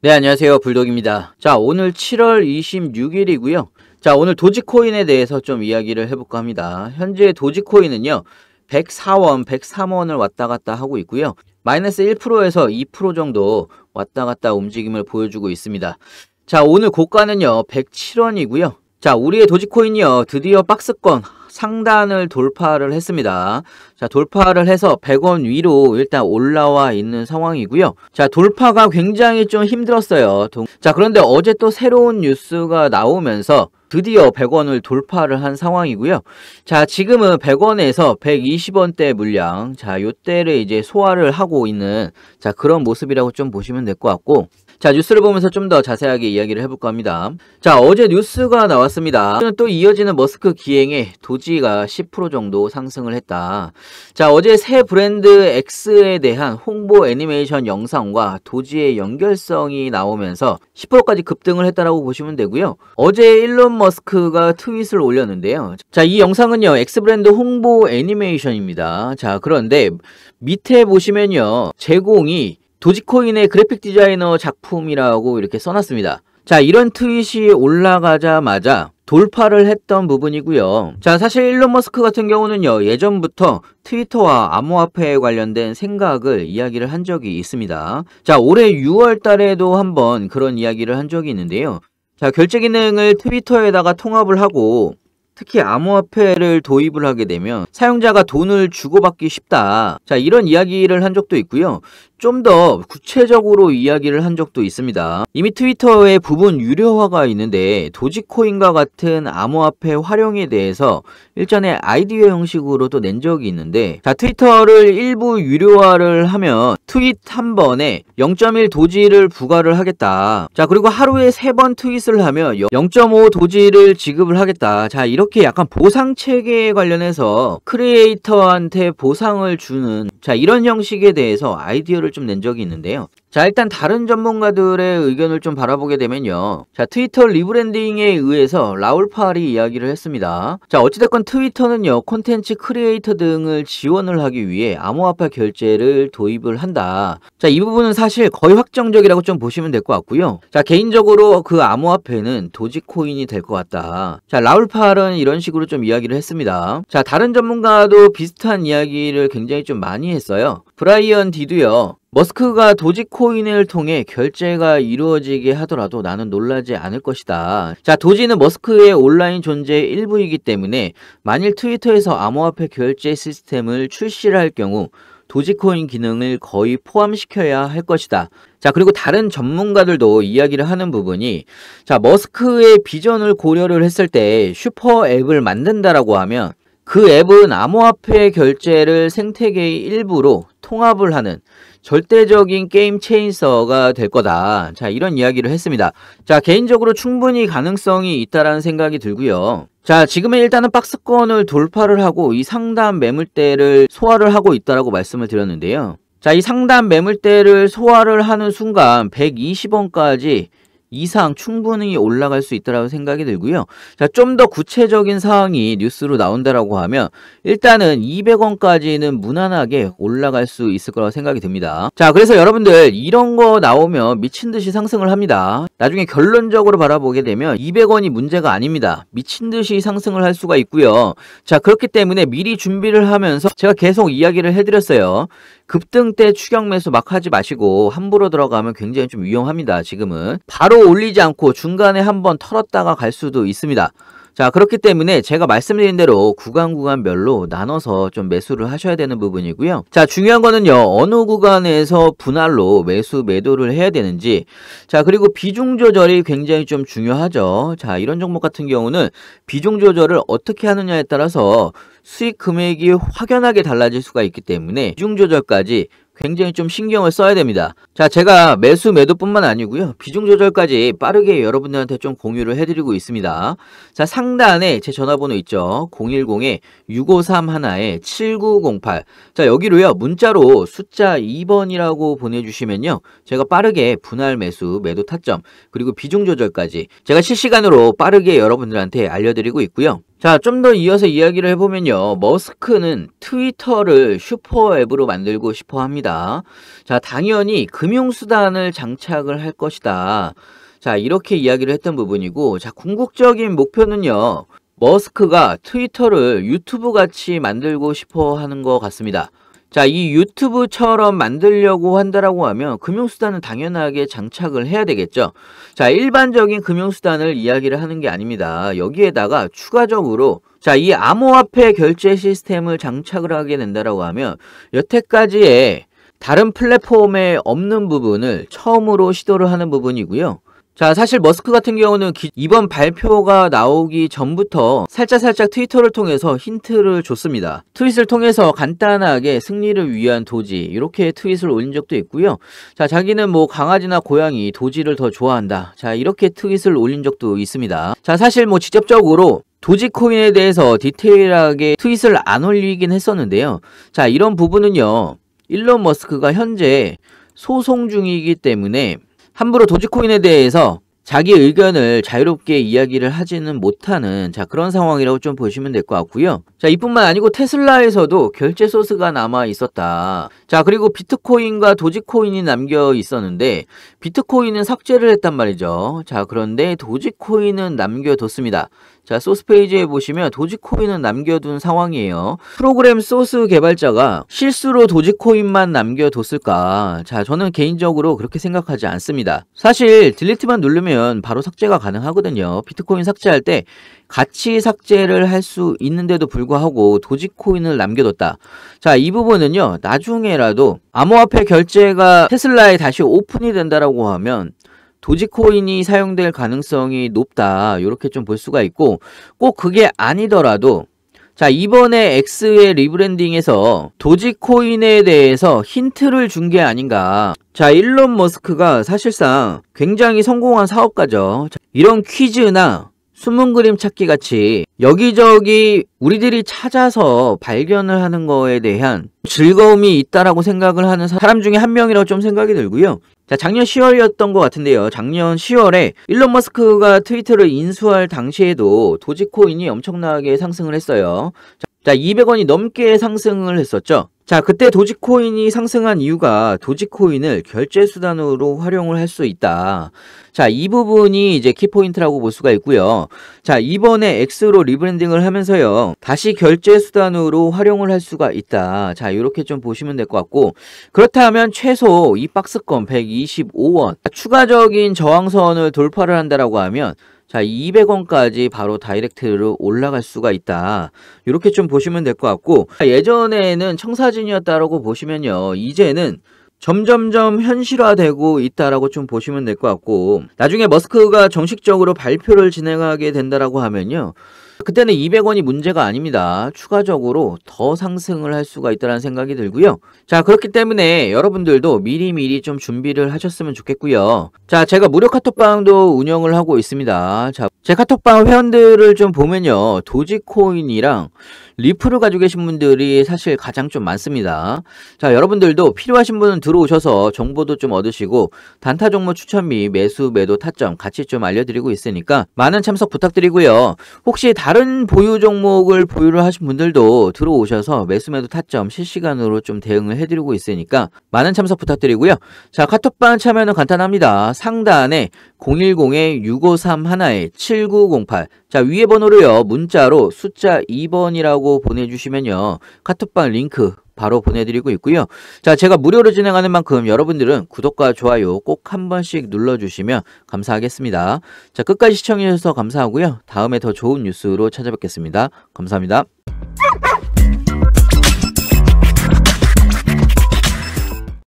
네, 안녕하세요. 불독입니다. 자, 오늘 7월 26일이고요. 자, 오늘 도지코인에 대해서 좀 이야기를 해볼까 합니다. 현재 도지코인은요, 104원, 103원을 왔다 갔다 하고 있고요. 마이너스 1%에서 2% 정도 왔다 갔다 움직임을 보여주고 있습니다. 자, 오늘 고가는요, 107원이고요. 자, 우리의 도지코인이요, 드디어 박스권 상단을 돌파를 했습니다. 자, 돌파를 해서 100원 위로 일단 올라와 있는 상황이고요. 자, 돌파가 굉장히 좀 힘들었어요. 자, 그런데 어제 또 새로운 뉴스가 나오면서 드디어 100원을 돌파를 한 상황이고요. 자, 지금은 100원에서 120원대 물량, 자, 요때를 이제 소화를 하고 있는, 자, 그런 모습이라고 좀 보시면 될 것 같고, 자, 뉴스를 보면서 좀 더 자세하게 이야기를 해볼까 합니다. 자, 어제 뉴스가 나왔습니다. 또 이어지는 머스크 기행에 도지가 10% 정도 상승을 했다. 자, 어제 새 브랜드 X에 대한 홍보 애니메이션 영상과 도지의 연결성이 나오면서 10%까지 급등을 했다라고 보시면 되고요. 어제 일론 머스크가 트윗을 올렸는데요. 자, 이 영상은요, X 브랜드 홍보 애니메이션입니다. 자, 그런데 밑에 보시면요, 제공이 도지코인의 그래픽 디자이너 작품이라고 이렇게 써놨습니다. 자, 이런 트윗이 올라가자마자 돌파를 했던 부분이고요. 자, 사실 일론 머스크 같은 경우는요, 예전부터 트위터와 암호화폐에 관련된 생각을 이야기를 한 적이 있습니다. 자, 올해 6월 달에도 한번 그런 이야기를 한 적이 있는데요. 자, 결제 기능을 트위터에다가 통합을 하고 특히 암호화폐를 도입을 하게 되면 사용자가 돈을 주고받기 쉽다. 자, 이런 이야기를 한 적도 있고요. 좀 더 구체적으로 이야기를 한 적도 있습니다. 이미 트위터에 부분 유료화가 있는데 도지코인과 같은 암호화폐 활용에 대해서 일전에 아이디어 형식으로 또 낸 적이 있는데, 자, 트위터를 일부 유료화를 하면 트윗 한 번에 0.1 도지를 부과를 하겠다. 자, 그리고 하루에 3번 트윗을 하면 0.5 도지를 지급을 하겠다. 자, 이렇게 약간 보상 체계에 관련해서 크리에이터한테 보상을 주는, 자, 이런 형식에 대해서 아이디어를 좀 낸 적이 있는데요. 자, 일단 다른 전문가들의 의견을 좀 바라보게 되면요. 자, 트위터 리브랜딩에 의해서 라울팔이 이야기를 했습니다. 자, 어찌됐건 트위터는요, 콘텐츠 크리에이터 등을 지원을 하기 위해 암호화폐 결제를 도입을 한다. 자, 이 부분은 사실 거의 확정적이라고 좀 보시면 될 것 같고요. 자, 개인적으로 그 암호화폐는 도지코인이 될 것 같다. 자, 라울팔은 이런 식으로 좀 이야기를 했습니다. 자, 다른 전문가도 비슷한 이야기를 굉장히 좀 많이 했어요. 브라이언 디도요, 머스크가 도지코인을 통해 결제가 이루어지게 하더라도 나는 놀라지 않을 것이다. 자, 도지는 머스크의 온라인 존재의 일부이기 때문에 만일 트위터에서 암호화폐 결제 시스템을 출시를 할 경우 도지코인 기능을 거의 포함시켜야 할 것이다. 자, 그리고 다른 전문가들도 이야기를 하는 부분이, 자, 머스크의 비전을 고려를 했을 때 슈퍼 앱을 만든다라고 하면 그 앱은 암호화폐 결제를 생태계의 일부로 통합을 하는 절대적인 게임 체인서가 될 거다. 자, 이런 이야기를 했습니다. 자, 개인적으로 충분히 가능성이 있다라는 생각이 들고요. 자, 지금은 일단은 박스권을 돌파를 하고 이 상단 매물대를 소화를 하고 있다라고 말씀을 드렸는데요. 자, 이 상단 매물대를 소화를 하는 순간 120원까지 이상 충분히 올라갈 수 있다라고 생각이 들고요. 자, 좀 더 구체적인 사항이 뉴스로 나온다라고 하면 일단은 200원까지는 무난하게 올라갈 수 있을 거라고 생각이 듭니다. 자, 그래서 여러분들 이런 거 나오면 미친 듯이 상승을 합니다. 나중에 결론적으로 바라보게 되면 200원이 문제가 아닙니다. 미친 듯이 상승을 할 수가 있고요. 자, 그렇기 때문에 미리 준비를 하면서 제가 계속 이야기를 해드렸어요. 급등 때 추격 매수 막 하지 마시고 함부로 들어가면 굉장히 좀 위험합니다. 지금은 바로 올리지 않고 중간에 한번 털었다가 갈 수도 있습니다. 자, 그렇기 때문에 제가 말씀드린 대로 구간별로 나눠서 좀 매수를 하셔야 되는 부분이고요. 자, 중요한 거는요, 어느 구간에서 분할로 매도를 해야 되는지, 자, 그리고 비중 조절이 굉장히 좀 중요하죠. 자, 이런 종목 같은 경우는 비중 조절을 어떻게 하느냐에 따라서 수익 금액이 확연하게 달라질 수가 있기 때문에 비중 조절까지 굉장히 좀 신경을 써야 됩니다. 자, 제가 매수 매도뿐만 아니고요, 비중 조절까지 빠르게 여러분들한테 좀 공유를 해드리고 있습니다. 자, 상단에 제 전화번호 있죠. 010-6531-7908. 자, 여기로요, 문자로 숫자 2번이라고 보내주시면요, 제가 빠르게 분할 매수, 매도 타점, 그리고 비중 조절까지 제가 실시간으로 빠르게 여러분들한테 알려드리고 있고요. 자, 좀 더 이어서 이야기를 해보면요. 머스크는 트위터를 슈퍼 앱으로 만들고 싶어 합니다. 자, 당연히 금융수단을 장착을 할 것이다. 자, 이렇게 이야기를 했던 부분이고, 자, 궁극적인 목표는요. 머스크가 트위터를 유튜브 같이 만들고 싶어 하는 것 같습니다. 자, 이 유튜브처럼 만들려고 한다라고 하면 금융수단은 당연하게 장착을 해야 되겠죠. 자, 일반적인 금융수단을 이야기를 하는 게 아닙니다. 여기에다가 추가적으로 자, 이 암호화폐 결제 시스템을 장착을 하게 된다라고 하면 여태까지의 다른 플랫폼에 없는 부분을 처음으로 시도를 하는 부분이고요. 자, 사실 머스크 같은 경우는 이번 발표가 나오기 전부터 살짝 트위터를 통해서 힌트를 줬습니다. 트윗을 통해서 간단하게 승리를 위한 도지 이렇게 트윗을 올린 적도 있고요. 자, 자기는 뭐 강아지나 고양이 도지를 더 좋아한다. 자, 이렇게 트윗을 올린 적도 있습니다. 자, 사실 뭐 직접적으로 도지코인에 대해서 디테일하게 트윗을 안 올리긴 했었는데요. 자, 이런 부분은요. 일론 머스크가 현재 소송 중이기 때문에 함부로 도지코인에 대해서 자기 의견을 자유롭게 이야기를 하지는 못하는 자 그런 상황이라고 좀 보시면 될 것 같고요. 자, 이뿐만 아니고 테슬라에서도 결제 소스가 남아 있었다. 자, 그리고 비트코인과 도지코인이 남겨 있었는데 비트코인은 삭제를 했단 말이죠. 자, 그런데 도지코인은 남겨뒀습니다. 자, 소스 페이지에 보시면 도지코인은 남겨둔 상황이에요. 프로그램 소스 개발자가 실수로 도지코인만 남겨뒀을까? 자, 저는 개인적으로 그렇게 생각하지 않습니다. 사실 딜리트만 누르면 바로 삭제가 가능하거든요. 비트코인 삭제할 때 같이 삭제를 할 수 있는데도 불구하고 도지코인을 남겨뒀다. 자, 이 부분은요. 나중에라도 암호화폐 결제가 테슬라에 다시 오픈이 된다라고 하면 도지코인이 사용될 가능성이 높다. 이렇게 좀 볼 수가 있고 꼭 그게 아니더라도 자, 이번에 X의 리브랜딩에서 도지코인에 대해서 힌트를 준 게 아닌가. 자, 일론 머스크가 사실상 굉장히 성공한 사업가죠. 자, 이런 퀴즈나 숨은 그림 찾기 같이 여기저기 우리들이 찾아서 발견을 하는 거에 대한 즐거움이 있다라고 생각을 하는 사람 중에 한 명이라고 좀 생각이 들고요. 자, 작년 10월이었던 것 같은데요. 작년 10월에 일론 머스크가 트위터를 인수할 당시에도 도지코인이 엄청나게 상승을 했어요. 자, 200원이 넘게 상승을 했었죠. 자, 그때 도지코인이 상승한 이유가 도지코인을 결제 수단으로 활용을 할 수 있다. 자, 이 부분이 이제 키포인트라고 볼 수가 있고요. 자, 이번에 X로 리브랜딩을 하면서요. 다시 결제 수단으로 활용을 할 수가 있다. 자, 이렇게 좀 보시면 될 것 같고 그렇다면 최소 이 박스권 125원 추가적인 저항선을 돌파를 한다라고 하면 자, 200원까지 바로 다이렉트로 올라갈 수가 있다. 이렇게 좀 보시면 될 것 같고 예전에는 청사진이었다라고 보시면요. 이제는 점점점 현실화되고 있다라고 좀 보시면 될 것 같고 나중에 머스크가 정식적으로 발표를 진행하게 된다라고 하면요. 그때는 200원이 문제가 아닙니다. 추가적으로 더 상승을 할 수가 있다는 생각이 들고요. 자, 그렇기 때문에 여러분들도 미리미리 좀 준비를 하셨으면 좋겠고요. 자, 제가 무료 카톡방도 운영을 하고 있습니다. 자, 제 카톡방 회원들을 좀 보면요. 도지코인이랑 리플을 가지고 계신 분들이 사실 가장 좀 많습니다. 자, 여러분들도 필요하신 분은 들어오셔서 정보도 좀 얻으시고 단타 종목 추천 및 매수 매도 타점 같이 좀 알려드리고 있으니까 많은 참석 부탁드리고요. 혹시 다른 보유 종목을 보유를 하신 분들도 들어오셔서 매수 매도 타점 실시간으로 좀 대응을 해드리고 있으니까 많은 참석 부탁드리고요. 자, 카톡방 참여는 간단합니다. 상단에 010-6531-7908 자, 위에 번호로요. 문자로 숫자 2번이라고 보내주시면요. 카톡방 링크 바로 보내드리고 있고요. 자, 제가 무료로 진행하는 만큼 여러분들은 구독과 좋아요 꼭 한 번씩 눌러주시면 감사하겠습니다. 자, 끝까지 시청해주셔서 감사하고요. 다음에 더 좋은 뉴스로 찾아뵙겠습니다. 감사합니다.